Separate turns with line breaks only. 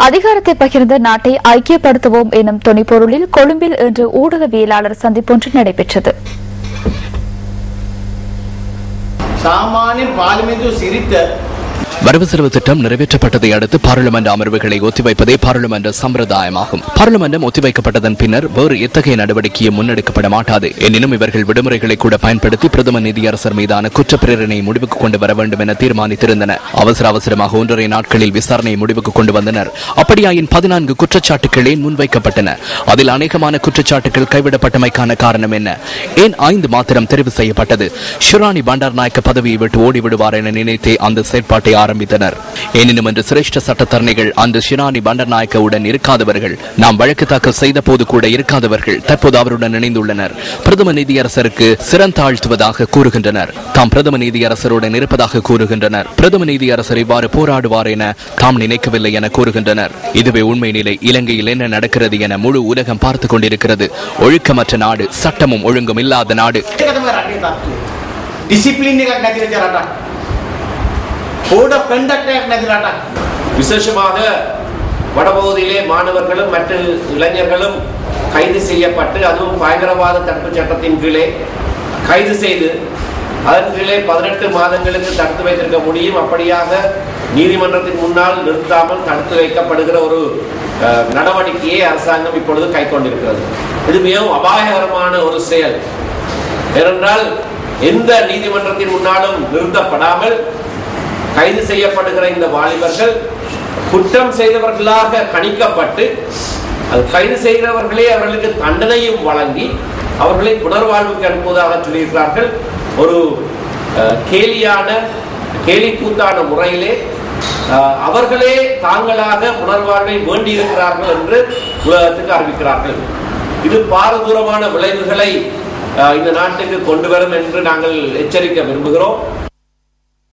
அதிகாரத்தை பகிர்ந்து நாட்டை ஐக்கியப்படுத்துவோம் எனும் துணைப்பொருளில் கொழும்பில் இன்று ஊடகவியலாளர் சந்திப்பொன்று நடைபெற்றது.
வரவு செலவு திட்டம் நிறைவேற்றப்பட்டதை அடுத்து பாராளுமன்ற அமர்வுகளை ஒத்திவைப்பதே பாராளுமன்ற சம்பிரதாயமாகும். பாராளுமன்றம் ஒத்திவைக்கப்பட்டதன் பின்னர் வேறு எத்தகைய நடவடிக்கையும் முன்னெடுக்கப்பட மாட்டாது. எனினும் இவர்கள் விடுமுறைகளை கூட பயன்படுத்தி பிரதம நீதியரசர் மீதான குற்றப்பிரேரணை முடிவுக்கு கொண்டு வர வேண்டும் என தீர்மானித்திருந்தனர். அவசரமாக 1.5 நாட்களில் விசாரணை முடிவுக்கு கொண்டு வந்தனர். அப்படியாயின் 14 குற்றச்சாட்டுகளே முன்வைக்கப்பட்டன. அதில் அநேகமான குற்றச்சாட்டுகள் கைவிடப்பட்டமைக்கான காரணம் என்ன? ஏன் 5 மாத்திரம் தெரிவு செய்யப்பட்டது? ஷிராணி பண்டாரநாயக்க பதவியை விட்டு ஓடிவிடுவார் என நினைத்தே அந்த செயற்பாட்டை ஆரம்பித்தனர். எனினும் இன்று சிரேஷ்ட சட்டத்தரணிகள் அந்த ஷிராணி பண்டாரநாயக்கவுடன் இருக்காதவர்கள், நாம் வழக்கு தாக்கல் செய்த போது கூட இருக்காதவர்கள் தற்போது அவருடன் இணைந்துள்ளனர். பிரதம நீதியரசருக்கு சிறந்தாழ்த்துவதாக கூறுகின்றனர். தாம் பிரதம நீதியரசருடன் இருப்பதாக கூறுகின்றனர். பிரதம நீதியரசர் இவ்வாறு போராடுவார் என தாம் நினைக்கவில்லை என கூறுகின்றனர். இதுவே உண்மை நிலை. இலங்கையில் என்ன நடக்கிறது என முழு உலகம் பார்த்துக் கொண்டிருக்கிறது. ஒழுக்கமற்ற நாடு, சட்டமும் ஒழுங்கும் இல்லாத நாடு.
விசேஷமாக வடபகுதியிலே மாணவர்களும் மற்ற இளைஞர்களும் கைது செய்யப்பட்டு, அதுவும் பயங்கரவாத தடுப்பு சட்டத்தின் கீழே கைது செய்து அதன் கீழே 18 மாதங்களுக்கு தடுத்து வைத்திருக்க முடியும். அப்படியாக நீதிமன்றத்தின் முன்னால் நிறுத்தாமல் தடுத்து வைக்கப்படுகிற ஒரு நடவடிக்கையை அரசாங்கம் இப்பொழுது கை கொண்டிருக்கிறது. இது மிகவும் அபாயகரமான ஒரு செயல். ஏனென்றால் எந்த நீதிமன்றத்தின் முன்னாலும் நிறுத்தப்படாமல் கைது செய்யப்படுகிற இந்த வாலிபர்கள் குற்றம் செய்தவர்களாக கணிக்கப்பட்டு, அது கைது செய்தவர்களே அவர்களுக்கு தண்டனையும் வழங்கி அவர்களை புனர்வாழ்வுக்கு அனுப்புவதாக சொல்லியிருக்கிறார்கள். ஒரு கேலி கூத்தான முறையிலே அவர்களே தாங்களாக புனர்வாழ்வை வேண்டியிருக்கிறார்கள் என்று உலகத்துக்கு அறிவிக்கிறார்கள். இது பாரதூரமான விளைவுகளை இந்த நாட்டுக்கு கொண்டு வரும் என்று நாங்கள் எச்சரிக்க விரும்புகிறோம்.